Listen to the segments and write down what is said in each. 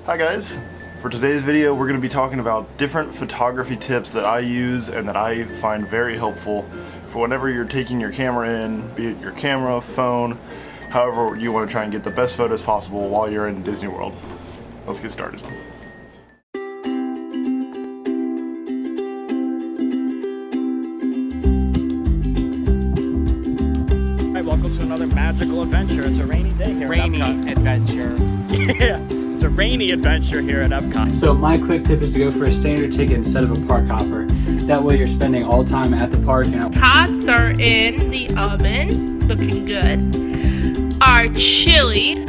Hi guys! For today's video we're going to be talking about different photography tips that I use and that I find very helpful for whenever you're taking your camera in, be it your camera, phone, however you want to try and get the best photos possible while you're in Disney World. Let's get started. Alright, welcome to another magical adventure. It's a rainy day here at Epcot. Adventure. Yeah, it's a rainy adventure here at Epcot. So my quick tip is to go for a standard ticket instead of a park hopper. That way you're spending all time at the park. Tots are in the oven, looking good. Our chili.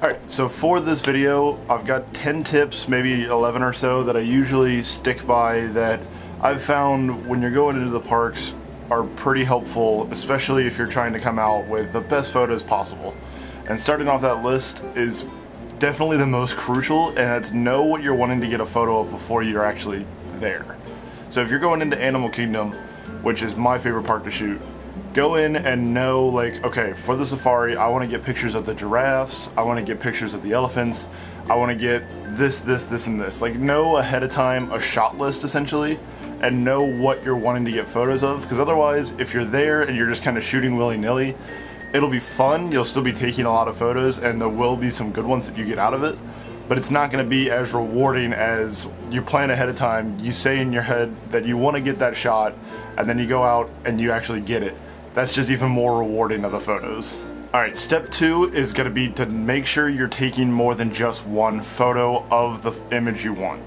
Alright, so for this video, I've got 10 tips, maybe 11 or so, that I usually stick by that I've found when you're going into the parks are pretty helpful, especially if you're trying to come out with the best photos possible. And starting off that list is definitely the most crucial, and that's know what you're wanting to get a photo of before you're actually there. So if you're going into Animal Kingdom, which is my favorite park to shoot, go in and know, like, okay, for the safari, I want to get pictures of the giraffes, I want to get pictures of the elephants, I want to get this, and this. Like, know ahead of time a shot list, essentially, and know what you're wanting to get photos of, because otherwise, if you're there and you're just kind of shooting willy-nilly, it'll be fun, you'll still be taking a lot of photos, and there will be some good ones that you get out of it, but it's not going to be as rewarding as you plan ahead of time, you say in your head that you want to get that shot, and then you go out and you actually get it. That's just even more rewarding of the photos. Alright, step 2 is going to be to make sure you're taking more than just one photo of the image you want.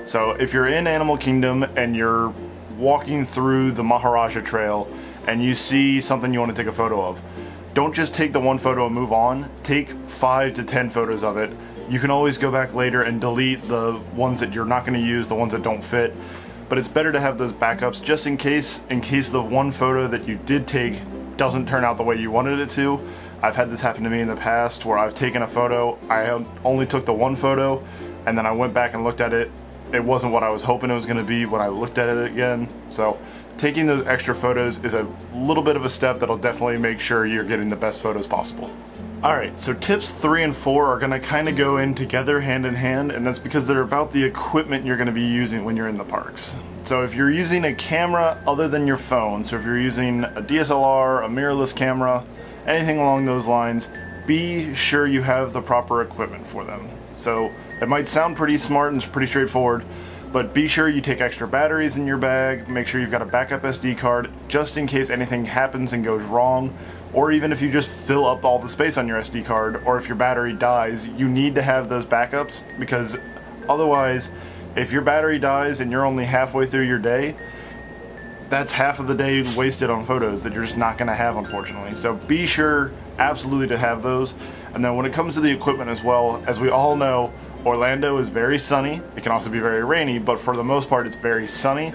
So if you're in Animal Kingdom and you're walking through the Maharaja Trail and you see something you want to take a photo of, don't just take the one photo and move on. Take 5 to 10 photos of it. You can always go back later and delete the ones that you're not going to use, the ones that don't fit. But it's better to have those backups just in case the one photo that you did take doesn't turn out the way you wanted it to. I've had this happen to me in the past where I've taken a photo, I only took the one photo, and then I went back and looked at it. It wasn't what I was hoping it was going to be when I looked at it again. So taking those extra photos is a little bit of a step that'll definitely make sure you're getting the best photos possible. Alright, so tips 3 and 4 are going to kind of go in together hand in hand, and that's because they're about the equipment you're going to be using when you're in the parks. So if you're using a camera other than your phone, so if you're using a DSLR, a mirrorless camera, anything along those lines, be sure you have the proper equipment for them. So it might sound pretty smart and pretty straightforward, but be sure you take extra batteries in your bag, make sure you've got a backup SD card just in case anything happens and goes wrong, or even if you just fill up all the space on your SD card, or if your battery dies, you need to have those backups, because otherwise, if your battery dies and you're only halfway through your day, that's half of the day wasted on photos that you're just not going to have, unfortunately. So be sure absolutely to have those. And then when it comes to the equipment as well, as we all know, Orlando is very sunny. It can also be very rainy, but for the most part it's very sunny.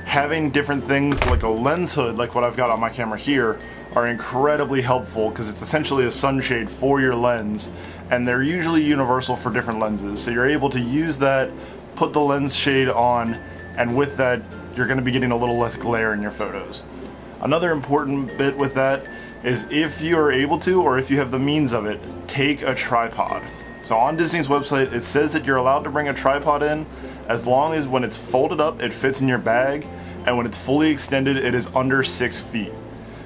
Having different things like a lens hood, like what I've got on my camera here, are incredibly helpful because it's essentially a sunshade for your lens, and they're usually universal for different lenses. So you're able to use that, put the lens shade on, and with that you're going to be getting a little less glare in your photos. Another important bit with that is if you are able to, or if you have the means of it, take a tripod. So on Disney's website it says that you're allowed to bring a tripod in as long as when it's folded up it fits in your bag, and when it's fully extended it is under 6 feet.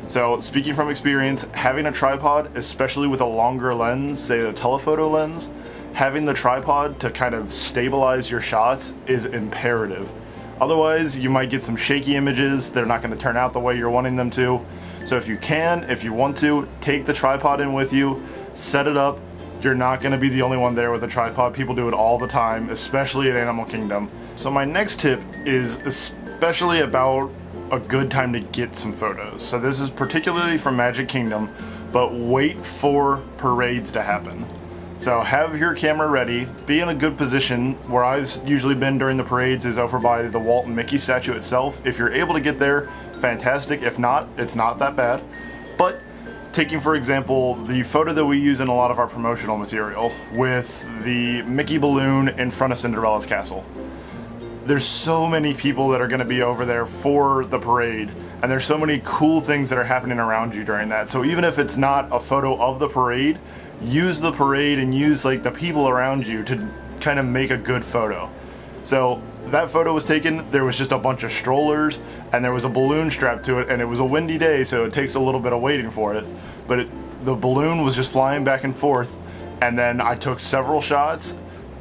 So speaking from experience, having a tripod, especially with a longer lens, say the telephoto lens, having the tripod to kind of stabilize your shots is imperative. Otherwise you might get some shaky images, they're not going to turn out the way you're wanting them to. So if you can, if you want to, take the tripod in with you, set it up. You're not going to be the only one there with a tripod. People do it all the time, especially at Animal Kingdom. So my next tip is especially about a good time to get some photos. So this is particularly from Magic Kingdom, but wait for parades to happen. So have your camera ready, be in a good position. Where I've usually been during the parades is over by the Walt and Mickey statue itself. If you're able to get there, fantastic. If not, it's not that bad. But taking, for example, the photo that we use in a lot of our promotional material with the Mickey balloon in front of Cinderella's castle. there's so many people that are going to be over there for the parade, and there's so many cool things that are happening around you during that. So even if it's not a photo of the parade, use the parade and use like the people around you to kind of make a good photo. So that photo was taken, there was just a bunch of strollers and there was a balloon strapped to it, and it was a windy day, so it takes a little bit of waiting for it, but the balloon was just flying back and forth, and then I took several shots.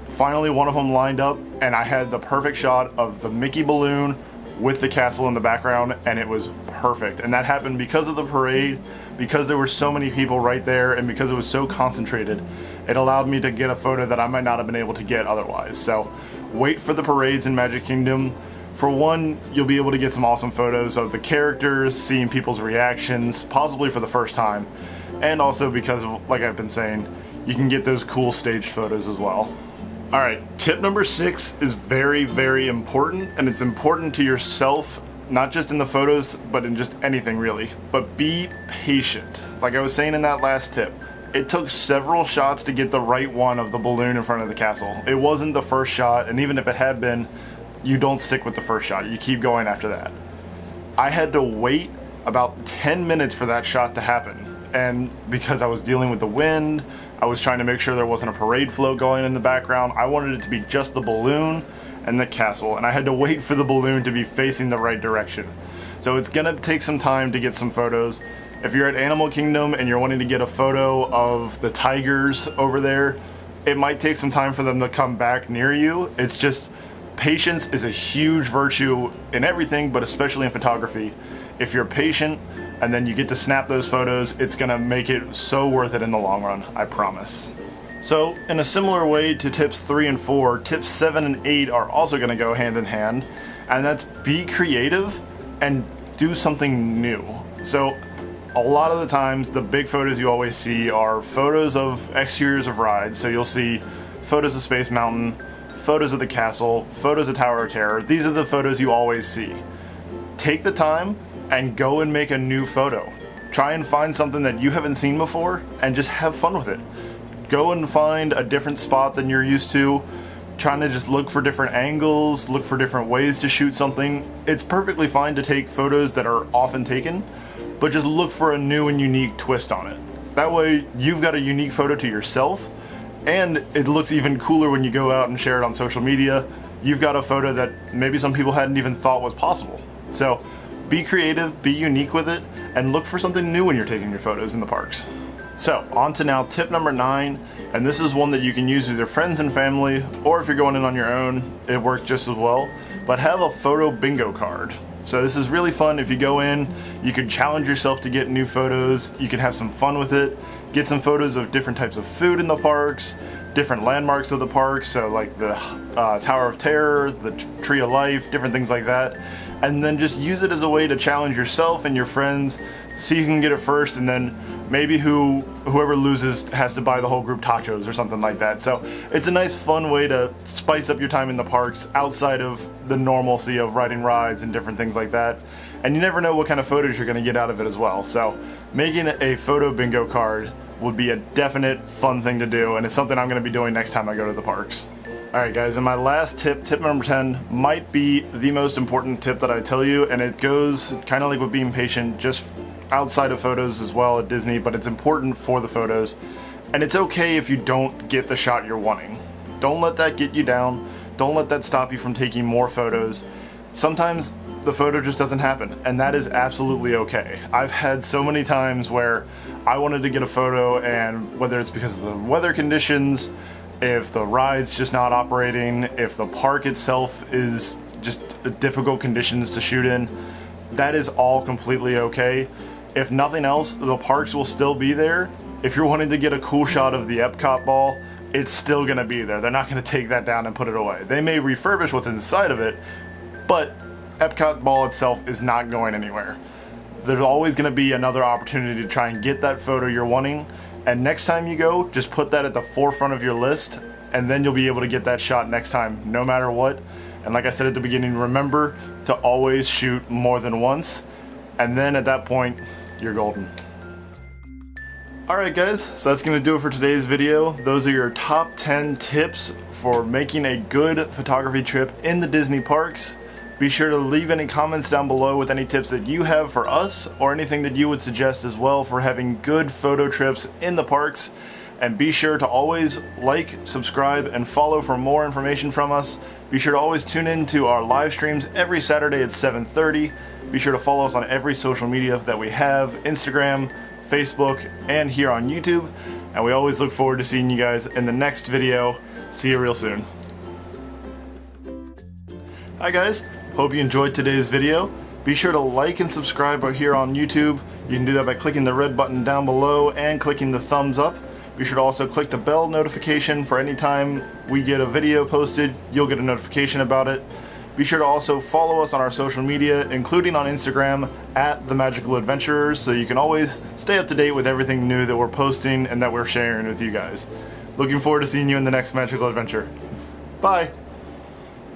Finally one of them lined up and I had the perfect shot of the Mickey balloon with the castle in the background, and it was perfect. And that happened because of the parade, because there were so many people right there, and because it was so concentrated. It allowed me to get a photo that I might not have been able to get otherwise. So wait for the parades in Magic Kingdom. For one, you'll be able to get some awesome photos of the characters, seeing people's reactions, possibly for the first time. And also because of, like I've been saying, you can get those cool staged photos as well. Alright, tip number 6 is very, very important, and it's important to yourself, not just in the photos, but in just anything really. But be patient. Like I was saying in that last tip, it took several shots to get the right one of the balloon in front of the castle. It wasn't the first shot, and even if it had been, you don't stick with the first shot. You keep going after that. I had to wait about 10 minutes for that shot to happen, and because I was dealing with the wind, I was trying to make sure there wasn't a parade float going in the background. I wanted it to be just the balloon and the castle, and I had to wait for the balloon to be facing the right direction. So it's gonna take some time to get some photos. If you're at Animal Kingdom and you're wanting to get a photo of the tigers over there, it might take some time for them to come back near you. It's just, patience is a huge virtue in everything, but especially in photography. If you're patient and then you get to snap those photos, it's gonna make it so worth it in the long run, I promise. So in a similar way to tips 3 and 4, tips 7 and 8 are also gonna go hand in hand, and that's be creative and do something new. So a lot of the times the big photos you always see are photos of exteriors of rides. So you'll see photos of Space Mountain, photos of the castle, photos of Tower of Terror. These are the photos you always see. Take the time and go and make a new photo. Try and find something that you haven't seen before and just have fun with it. Go and find a different spot than you're used to. Trying to just look for different angles, look for different ways to shoot something. It's perfectly fine to take photos that are often taken, but just look for a new and unique twist on it. That way you've got a unique photo to yourself, and it looks even cooler when you go out and share it on social media. You've got a photo that maybe some people hadn't even thought was possible. So be creative, be unique with it, and look for something new when you're taking your photos in the parks. So on to now tip number 9, and this is one that you can use with your friends and family, or if you're going in on your own, it works just as well, but have a photo bingo card. So this is really fun. If you go in, you can challenge yourself to get new photos, you can have some fun with it, get some photos of different types of food in the parks, different landmarks of the parks, so like the Tower of Terror, the Tree of Life, different things like that, and then just use it as a way to challenge yourself and your friends, see who can get it first, and then maybe whoever loses has to buy the whole group tachos or something like that. So it's a nice fun way to spice up your time in the parks outside of the normalcy of riding rides and different things like that. And you never know what kind of photos you're going to get out of it as well. So making a photo bingo card would be a definite fun thing to do, and it's something I'm going to be doing next time I go to the parks. Alright guys, and my last tip, tip number 10, might be the most important tip that I tell you, and it goes kind of like with being patient, just outside of photos as well at Disney, but it's important for the photos. And it's okay if you don't get the shot you're wanting. Don't let that get you down. Don't let that stop you from taking more photos. Sometimes the photo just doesn't happen, and that is absolutely okay. I've had so many times where I wanted to get a photo, and whether it's because of the weather conditions, if the ride's just not operating, if the park itself is just difficult conditions to shoot in, that is all completely okay. If nothing else, the parks will still be there. If you're wanting to get a cool shot of the Epcot ball, it's still gonna be there. They're not gonna take that down and put it away. They may refurbish what's inside of it, but Epcot ball itself is not going anywhere. There's always gonna be another opportunity to try and get that photo you're wanting, and next time you go, just put that at the forefront of your list, and then you'll be able to get that shot next time, no matter what. And like I said at the beginning, remember to always shoot more than once, and then at that point, you're golden. Alright guys, so that's going to do it for today's video. Those are your top 10 tips for making a good photography trip in the Disney parks. Be sure to leave any comments down below with any tips that you have for us or anything that you would suggest as well for having good photo trips in the parks. And be sure to always like, subscribe, and follow for more information from us. Be sure to always tune in to our live streams every Saturday at 7:30. Be sure to follow us on every social media that we have, Instagram, Facebook, and here on YouTube. And we always look forward to seeing you guys in the next video. See you real soon. Hi guys, hope you enjoyed today's video. Be sure to like and subscribe right here on YouTube. You can do that by clicking the red button down below and clicking the thumbs up. Be sure to also click the bell notification for any time we get a video posted, you'll get a notification about it. Be sure to also follow us on our social media, including on Instagram at themagicaladventurers, so you can always stay up to date with everything new that we're posting and that we're sharing with you guys. Looking forward to seeing you in the next magical adventure. Bye!